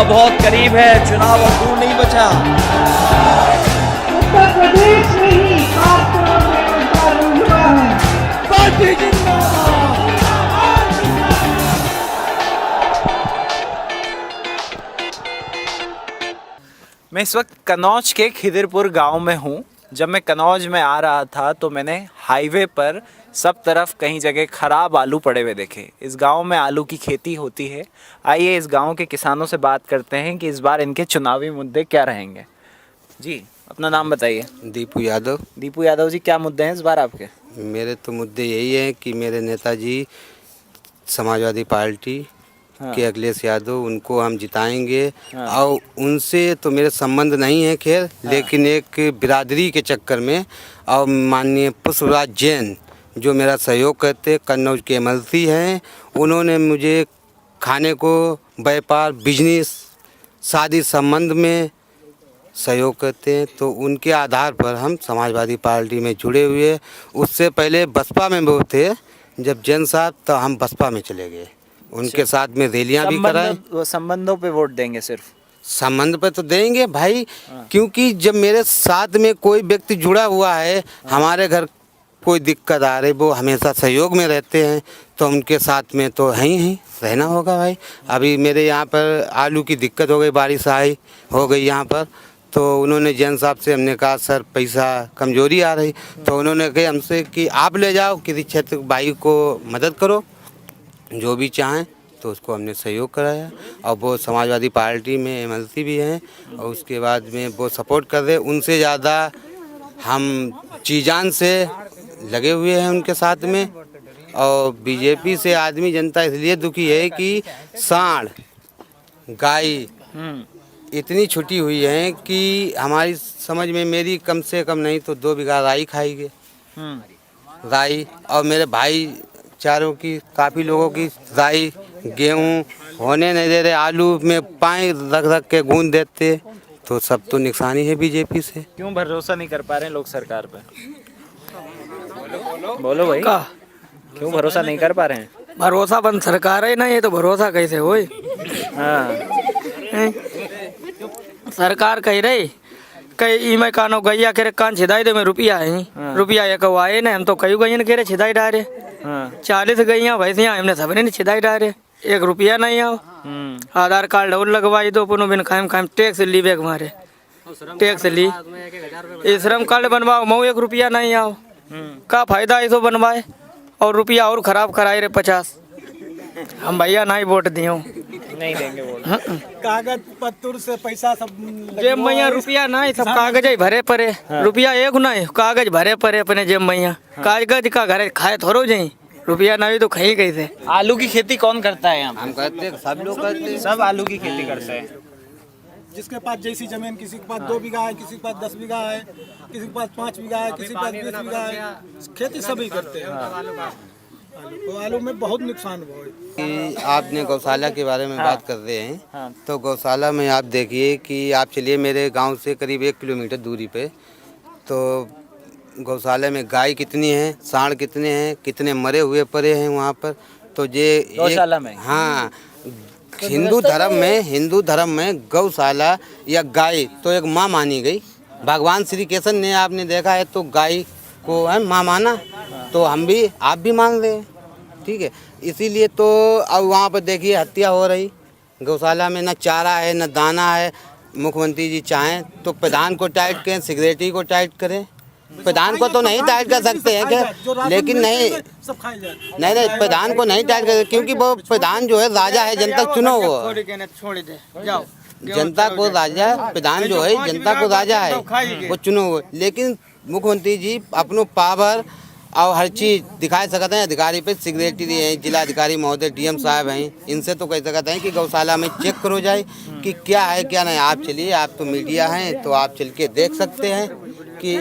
बहुत करीब है, चुनाव अब दूर नहीं बचा। उत्तर प्रदेश में ही 7 करोड़ बेरोजगार युवा हैं। पार्टी जिंदाबाद। मैं इस वक्त कन्नौज के खिदिरपुर गांव में हूं। जब मैं कन्नौज में आ रहा था तो मैंने हाईवे पर सब तरफ कहीं जगह ख़राब आलू पड़े हुए देखे। इस गांव में आलू की खेती होती है। आइए इस गांव के किसानों से बात करते हैं कि इस बार इनके चुनावी मुद्दे क्या रहेंगे। जी, अपना नाम बताइए। दीपू यादव। दीपू यादव जी, क्या मुद्दे हैं इस बार आपके? मेरे तो मुद्दे यही हैं कि मेरे नेताजी समाजवादी पार्टी के अखिलेश यादव, उनको हम जिताएंगे। और उनसे तो मेरे संबंध नहीं है खैर, लेकिन एक बिरादरी के चक्कर में और माननीय पुष्पराज जैन जो मेरा सहयोग करते, कन्नौज के एमएलसी हैं, उन्होंने मुझे खाने को व्यापार, बिजनेस, शादी संबंध में सहयोग करते हैं, तो उनके आधार पर हम समाजवादी पार्टी में जुड़े हुए। उससे पहले बसपा में वो थे, जब जैन साहब, तो हम बसपा में चले गए। उनके साथ में रैलियां भी कराएं। संबंधों पे वोट देंगे? सिर्फ संबंध पे तो देंगे भाई, क्योंकि जब मेरे साथ में कोई व्यक्ति जुड़ा हुआ है, हमारे घर कोई दिक्कत आ रही, वो हमेशा सहयोग में रहते हैं, तो उनके साथ में तो है ही रहना होगा भाई। अभी मेरे यहाँ पर आलू की दिक्कत हो गई, बारिश हो गई यहाँ पर, तो उन्होंने जैन साहब से हमने कहा सर पैसा कमजोरी आ रही, तो उन्होंने कहा हमसे कि आप ले जाओ किसी क्षेत्र भाई को मदद करो, जो भी चाहें, तो उसको हमने सहयोग कराया। और वो समाजवादी पार्टी में एमएलसी भी हैं, और उसके बाद में वो सपोर्ट कर रहे। उनसे ज़्यादा हम चीजान से लगे हुए हैं उनके साथ में। और बीजेपी से आदमी जनता इसलिए दुखी है कि सांड गाय इतनी छुटी हुई है कि हमारी समझ में, मेरी कम से कम नहीं तो 2 बीघा राई खाएगी, राई। और मेरे भाई चारों की, काफ़ी लोगों की राई, गेहूँ होने नहीं दे रहे, आलू में पानी रख के गूंद देते, तो सब तो नुकसानी है बीजेपी से। क्यों भरोसा नहीं कर पा रहे हैं लोग सरकार पे? बोलो भाई, क्यों भरोसा नहीं कर पा रहे हैं? भरोसा बंद सरकार है ना, ये तो भरोसा कैसे होए? सरकार कह रही कई मैं कानो गैया के कान छिदाई दे में रुपया है, रुपया एक आए ना, हम तो कई गैया के छिदाई डारे। 40 गैया भैंसियाँ हमने सबने ने छिदाई डारे, 1 रुपया नहीं आओ। आधार कार्ड और लगवाई दो, पुनः बिन खाम टैक्स ली बैग मारे, टैक्स ली। श्रम कार्ड बनवाओ, मऊ 1 रुपया नहीं आओ। का फायदा इसो बनवाए और रुपया और खराब कराए रे 50। हम भैया नहीं वोट दियो, नहीं देंगे वोट। कागज पत्तर से पैसा सब जेब मैया रुपया नहीं, सब कागज ही भरे पड़े। रुपया एक नहीं, कागज भरे पड़े अपने जेब मैया। कागज का घर खाए थोड़ो जाई, रुपया नहीं तो खाई कैसे? आलू की खेती कौन करता है यहाँ? हम करते हैं, सब लोग करते हैं, सब आलू की खेती करते हैं। जिसके पास जैसी जमीन, किसी के पास 2 बीघा है, किसी के पास 10 बीघा है, किसी के पास 5 बीघा है, किसी के पास 20 बीघा है, खेती सभी करते हैं। तो आलू में बहुत नुकसान हुआ है। कि आपने गौशाला के बारे में बात कर रहे हैं, तो गौशाला में आप देखिए कि आप चलिए मेरे गांव से करीब 1 किलोमीटर दूरी पे, तो गौशाला में गाय कितनी है, सांड कितने हैं, कितने मरे हुए पड़े हैं वहाँ पर। तो ये गौशाला में, हाँ, हिंदू धर्म में गौशाला या गाय तो एक माँ मानी गई। भगवान श्री कृष्ण ने, आपने देखा है, तो गाय को है माँ माना, तो हम भी, आप भी मान रहे हैं, ठीक है। इसीलिए तो अब वहाँ पर देखिए हत्या हो रही, गौशाला में न चारा है न दाना है। मुख्यमंत्री जी चाहें तो प्रधान को टाइट करें, सेक्रेटरी को टाइट करें। प्रधान को तो नहीं टाइट कर सकते हैं क्या, लेकिन नहीं, प्रधान को नहीं टाइट कर, क्योंकि वो प्रधान जो है राजा है, जनता चुनो वो, जनता को राजा, प्रधान जो है जनता को राजा है, वो चुनो वो। लेकिन मुख्यमंत्री जी अपनो पावर और हर चीज़ दिखा सकते हैं। अधिकारी पे सेक्रेटरी हैं, जिला अधिकारी महोदय, डीएम साहब हैं, इनसे तो कह सकते हैं कि गौशाला में चेक करो जाए कि क्या है क्या नहीं। आप चलिए, आप तो मीडिया हैं, तो आप चल के देख सकते हैं कि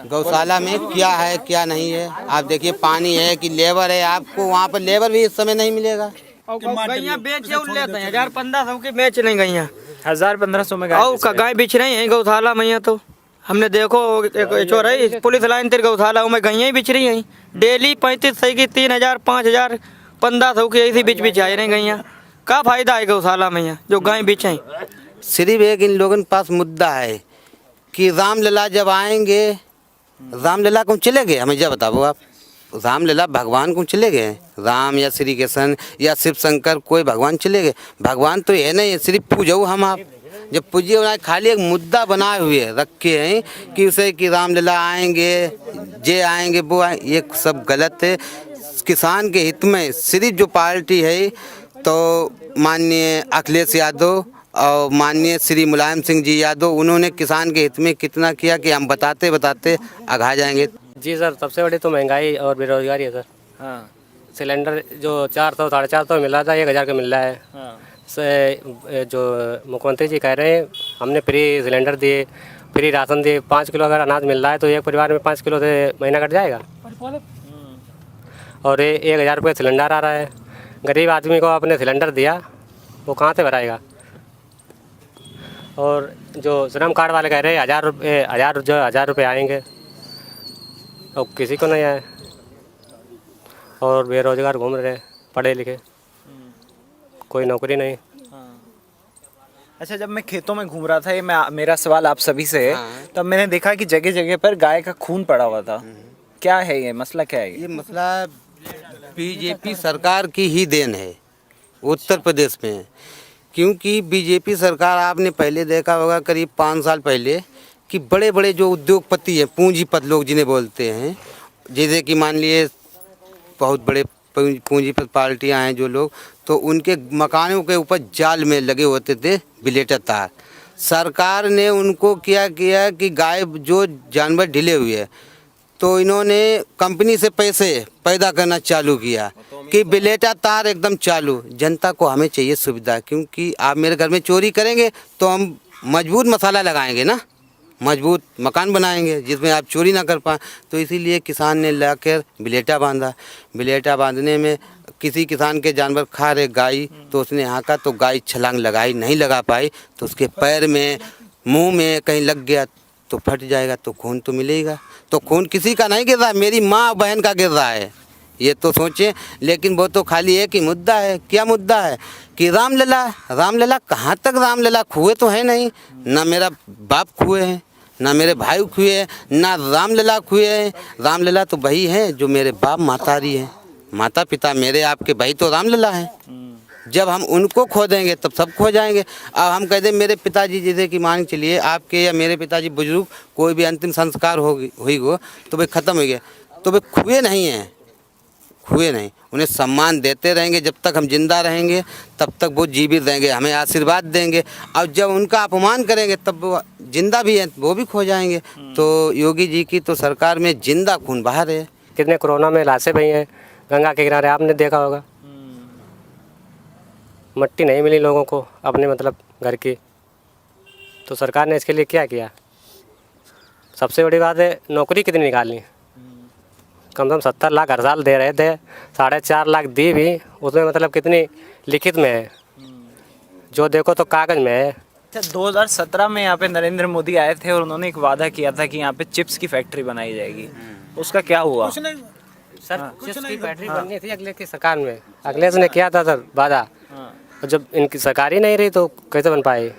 गौशाला में क्या है क्या नहीं है। आप देखिए पानी है कि लेबर है, आपको वहाँ पर लेबर भी इस समय नहीं मिलेगा। गैया बेच लेते हैं 1000-1500 की, बेच नहीं गैया 1000-1500 में गाय बेच रही है गौशाला में। तो हमने देखो चोरई पुलिस लाइन तेरे गौशाला में गैया ही बिच रही हैं डेली 3500 की, 3000, 5000, 1500 की ऐसी बिच बिच आई रही गैया। का फायदा है गौशाला में यहाँ जो गाय बेचें? सिर्फ एक इन लोगों के पास मुद्दा है कि रामलला जब आएंगे, रामलला कौन चले गए, हमें जब बताओ आप, रामलला भगवान कौन चले गए? राम या श्री कृष्ण या शिव शंकर कोई भगवान चले गए? भगवान तो है नहीं, सिर्फ पूजो हम आप। जब पूजिए बनाए खाली एक मुद्दा बनाए हुए रखे हैं कि उसे कि रामलला आएंगे, जे आएंगे वो आएंगे, ये सब गलत है। किसान के हित में सिर्फ जो पार्टी है तो माननीय अखिलेश यादव और माननीय श्री मुलायम सिंह जी यादव, उन्होंने किसान के हित में कितना किया कि हम बताते बताते आगा जाएंगे। जी सर, सबसे बड़ी तो महंगाई और बेरोजगारी है सर। हाँ। सिलेंडर जो 400 साढ़े 400 मिल रहा था 1000 का मिल रहा है। हाँ। जो मुख्यमंत्री जी कह रहे हैं हमने फ्री सिलेंडर दिए, फ्री राशन दिए, 5 किलो अगर अनाज मिल रहा है तो एक परिवार में 5 किलो से महीना कट जाएगा। और 1000 रुपये सिलेंडर आ रहा है, गरीब आदमी को आपने सिलेंडर दिया वो कहाँ से भराएगा? और जो श्रम कार्ड वाले कह रहे हैं 1000 रुपये आएंगे और किसी को नहीं आए, और बेरोजगार घूम रहे पढ़े लिखे, कोई नौकरी नहीं। अच्छा, जब मैं खेतों में घूम रहा था, ये मेरा सवाल आप सभी से है, तब मैंने देखा कि जगह जगह पर गाय का खून पड़ा हुआ था। क्या है ये मसला, क्या है ये मसला बीजेपी सरकार की ही देन है उत्तर प्रदेश में, क्योंकि बीजेपी सरकार, आपने पहले देखा होगा करीब 5 साल पहले कि बड़े बड़े जो उद्योगपति हैं, पूंजीपति लोग जिन्हें बोलते हैं, जैसे कि मान लिए बहुत बड़े पूंजीपति पार्टियां हैं जो लोग, तो उनके मकानों के ऊपर जाल में लगे होते थे बिलेटर तार। सरकार ने उनको क्या किया कि गाय जो जानवर ढिले हुए तो इन्होंने कंपनी से पैसे पैदा करना चालू किया कि बिलेटा तार एकदम चालू। जनता को हमें चाहिए सुविधा, क्योंकि आप मेरे घर में चोरी करेंगे तो हम मजबूत मसाला लगाएंगे ना, मजबूत मकान बनाएंगे जिसमें आप चोरी ना कर पाएँ। तो इसीलिए किसान ने लाकर बिलेटा बांधा। बिलेटा बांधने में किसी किसान के जानवर खा रहे गाय, तो उसने हाँका तो गाय छलांग लगाई, नहीं लगा पाई तो उसके पैर में मुंह में कहीं लग गया तो फट जाएगा, तो खून तो मिलेगा। तो खून किसी का नहीं गिर रहा, मेरी माँ बहन का गिर रहा है, ये तो सोचें। लेकिन वो तो खाली एक ही मुद्दा है। क्या मुद्दा है कि रामलला कहाँ तक रामलला खुए तो है नहीं, ना मेरा बाप खुए हैं, ना मेरे भाई खुए हैं, ना रामलला खुए हैं। रामलला तो वही हैं जो मेरे बाप मातारी हैं, माता पिता मेरे आपके भाई तो रामलला हैं। जब हम उनको खो देंगे तब सब खो जाएंगे। अब हम कह दें मेरे पिताजी, जैसे कि मान चलिए आपके या मेरे पिताजी बुजुर्ग कोई भी अंतिम संस्कार हुई हो तो वे ख़त्म हो गए, तो वे खुए नहीं हैं, खुए नहीं। उन्हें सम्मान देते रहेंगे, जब तक हम जिंदा रहेंगे तब तक वो जीवित रहेंगे, हमें आशीर्वाद देंगे। और जब उनका अपमान करेंगे तब वो जिंदा भी हैं, वो भी खो जाएंगे। तो योगी जी की तो सरकार में जिंदा खून बहा रहे हैं। कितने कोरोना में लाशें भई हैं गंगा के किनारे, आपने देखा होगा। मट्टी नहीं मिली लोगों को अपने मतलब घर की, तो सरकार ने इसके लिए क्या किया? सबसे बड़ी बात है नौकरी कितनी निकालनी, कम से कम 70 लाख हर साल दे रहे थे, 4.5 लाख दी भी, उसमें मतलब कितनी लिखित में है, जो देखो तो कागज़ में है। अच्छा, 2017 में यहाँ पे नरेंद्र मोदी आए थे और उन्होंने एक वादा किया था कि यहाँ पे चिप्स की फैक्ट्री बनाई जाएगी, उसका क्या हुआ? कुछ नहीं सर, चिप्स की फैक्ट्री बननी थी अखिलेश की सरकार में, अखिलेश ने किया था सर वादा, और जब इनकी सरकार ही नहीं रही तो कैसे बन पाई?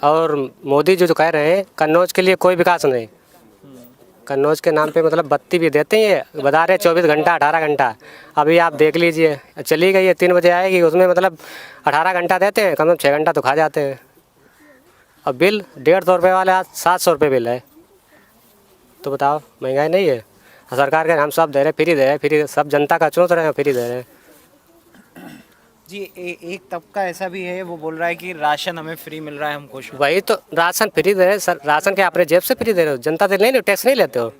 और मोदी जो कह रहे हैं कन्नौज के लिए कोई विकास नहीं, कन्नौज के नाम पे मतलब बत्ती भी देते हैं, बता रहे 24 घंटा 18 घंटा। अभी आप देख लीजिए, चली गई है 3 बजे आएगी, उसमें मतलब 18 घंटा देते हैं, कम से कम 6 घंटा तो खा जाते हैं। अब बिल 150 रुपये वाले आज 700 रुपये बिल है, तो बताओ महंगाई नहीं है? सरकार के हम सब दे रहे, फ्री दे रहे, फ्री सब जनता का चूस रहे हैं, फ्री दे रहे हैं जी। एक तबका ऐसा भी है, वो बोल रहा है कि राशन हमें फ्री मिल रहा है, हम खुश हैं। वही तो, राशन फ्री दे रहे सर, राशन के अपने जेब से फ्री दे रहे हो, जनता से नहीं, टैक्स नहीं लेते हो।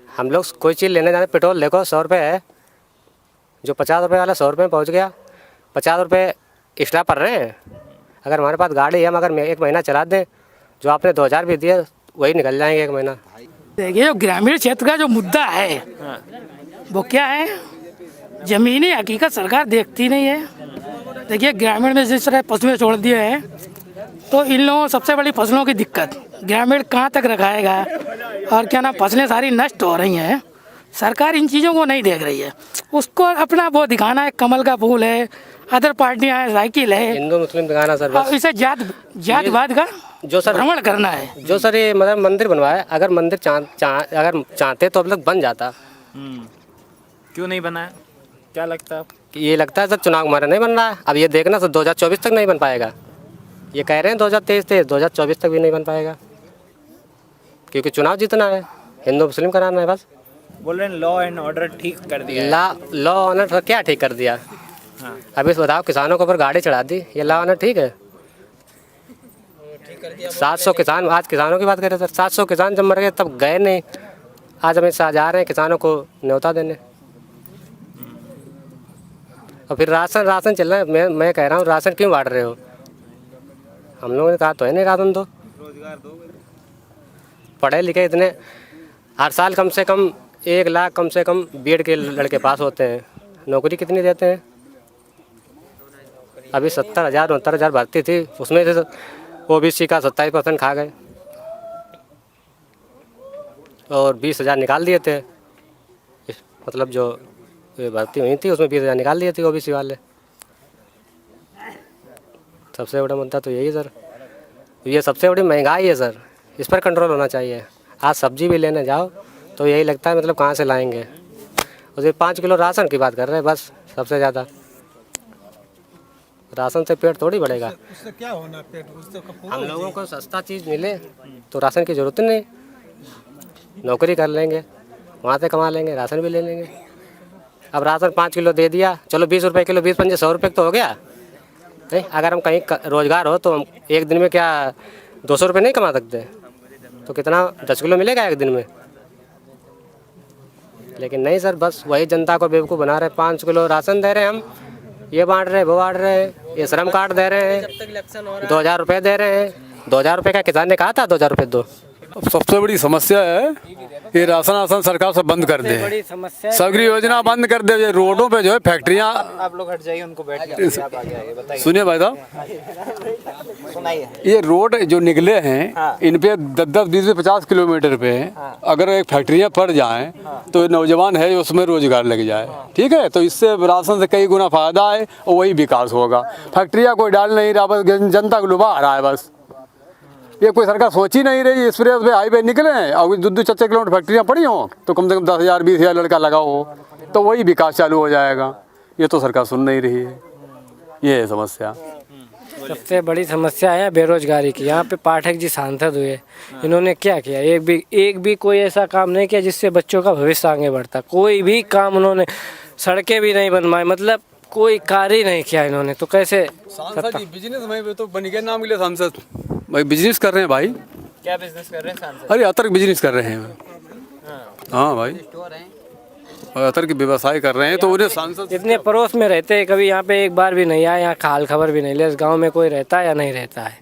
हम लोग कोई चीज़ लेने जाते, पेट्रोल देखो 100 रुपये है, जो 50 रुपये वाला 100 रुपये में पहुँच गया, 50 रुपये एक्स्ट्रा पड़ रहे हैं। अगर हमारे पास गाड़ी है, हम अगर 1 महीना चला दें, जो आपने 2000 भी दिए वही निकल जाएंगे 1 महीना। देखिए, ग्रामीण क्षेत्र का जो मुद्दा है वो क्या है, जमीनी हकीकत सरकार देखती नहीं है। देखिए, ग्रामीण में जिस तरह फसलें छोड़ दिए हैं, तो इन लोगों सबसे बड़ी फसलों की दिक्कत, ग्रामीण कहाँ तक रखाएगा, और क्या ना फसलें सारी नष्ट हो रही हैं। सरकार इन चीज़ों को नहीं देख रही है। उसको अपना वो दिखाना है, कमल का फूल है, अदर पार्टियां हैं, साइकिल है, हिंदू मुस्लिम दिखाना सर और बस। इसे जातवाद का जो सर भ्रमण करना है। जो सर ये मतलब मंदिर बनवाया, अगर मंदिर अगर चाहते तो अब तक बन जाता। क्यों नहीं बना है, क्या लगता है? ये लगता है सर चुनाव हमारा नहीं बन रहा है। अब ये देखना सर 2024 तक नहीं बन पाएगा। ये कह रहे हैं 2023 तक भी नहीं बन पाएगा, क्योंकि चुनाव जीतना है, हिंदू मुस्लिम कराना है बस। बोल रहे हैं लॉ एंड ऑर्डर ठीक कर दिया है। लॉ ऑनर क्या ठीक कर दिया? अभी बताओ, किसानों के ऊपर गाड़ी चढ़ा दी, ये लॉ ऑनर ठीक है? 700 किसान, आज किसानों की बात करें सर, 700 किसान जब मर गए तब गए नहीं। आज अमित शाह जा रहे हैं किसानों को न्योता देने। और फिर राशन चल रहा है। मैं कह रहा हूँ राशन क्यों बांट रहे हो? हम लोगों ने कहा तो है नहीं राशन दो। पढ़े लिखे इतने, हर साल कम से कम 1 लाख कम से कम बीएड के लड़के पास होते हैं, नौकरी कितनी देते हैं? अभी 70,000 69,000 भर्ती थी, उसमें से ओबीसी का 27% खा गए और 20,000 निकाल दिए थे। मतलब जो भर्ती हुई थी उसमें 20,000 निकाल दिए थे ओबीसी वाले। सबसे बड़ा मुद्दा तो यही है सर, ये सबसे बड़ी महंगाई है सर, इस पर कंट्रोल होना चाहिए। आज सब्जी भी लेने जाओ तो यही लगता है मतलब कहाँ से लाएंगे। उसमें 5 किलो राशन की बात कर रहे हैं बस, सबसे ज़्यादा। राशन से पेट थोड़ी बढ़ेगा। उससे क्या होना पेट, उससे हम लोगों को सस्ता चीज़ मिले तो राशन की ज़रूरत नहीं, नौकरी कर लेंगे, वहाँ से कमा लेंगे, राशन भी ले लेंगे। अब राशन 5 किलो दे दिया, चलो 20 रुपये किलो, 20 100 रुपये तो हो गया नहीं। अगर हम कहीं रोज़गार हो तो हम एक दिन में क्या 200 रुपये नहीं कमा सकते? तो कितना 10 किलो मिलेगा एक दिन में? लेकिन नहीं सर, बस वही जनता को बेवकूफ़ बना रहे। 5 किलो राशन दे रहे हैं हम, ये बांट रहे हैं, वो बांट रहे हैं, ये श्रम कार्ड दे रहे हैं, 2,000 रुपये दे रहे हैं। 2,000 रुपये का किसान ने कहा था 2,000 रुपये दो। सबसे बड़ी समस्या है ये राशन सरकार से बंद कर दे, सगरी योजना बंद कर दे। ये रोडों पे जो है फैक्ट्रियाँ, आप लोग हट जाइए, उनको बैठ जाइए, आप आगे आइए, बताइए। सुनिए भाई साहब, सुनाइए। ये रोड जो निकले हैं इन पे 10-10 20 50 किलोमीटर पे अगर एक फैक्ट्रियाँ पड़ जाएं तो नौजवान है उसमें रोजगार लग जाए, ठीक है? तो इससे राशन से कई गुना फायदा है और वही विकास होगा। फैक्ट्रियाँ कोई डाल नहीं रहा, बस जनता को लुभा रहा है बस। ये कोई सरकार सोच ही नहीं रही। एक्सप्रेस पे हाईवे निकले और 2-4 किलोमीटर फैक्ट्रियाँ पड़ी हों तो कम से कम 10,000 20,000 लड़का लगाओ हो तो वही विकास चालू हो जाएगा। ये तो सरकार सुन नहीं रही है, ये है समस्या। सबसे बड़ी समस्या है बेरोजगारी की। यहाँ पे पाठक जी सांसद हुए, इन्होंने क्या किया? एक भी कोई ऐसा काम नहीं किया जिससे बच्चों का भविष्य आगे बढ़ता। कोई भी काम उन्होंने, सड़कें भी नहीं बनवाई, मतलब कोई कार्य ही नहीं किया इन्होंने। तो कैसे सांसद जी बिजनेस में तो बन गया, नाम मिले सांसद भाई, बिजनेस कर रहे हैं भाई। क्या बिजनेस कर रहे हैं सांसद? अरे अतर बिजनेस कर रहे हैं। हाँ भाई, अतर की व्यवसाय कर रहे हैं तो उन्हें सांसद इतने पड़ोस में रहते हैं, कभी यहाँ पे एक बार भी नहीं आए, यहाँ हाल खबर भी नहीं ले इस गाँव में कोई रहता है या नहीं रहता है।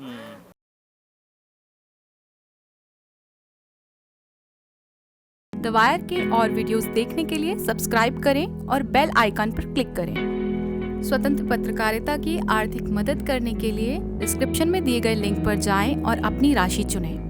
द वायर के और वीडियोस देखने के लिए सब्सक्राइब करें और बेल आइकन पर क्लिक करें। स्वतंत्र पत्रकारिता की आर्थिक मदद करने के लिए डिस्क्रिप्शन में दिए गए लिंक पर जाएं और अपनी राशि चुनें।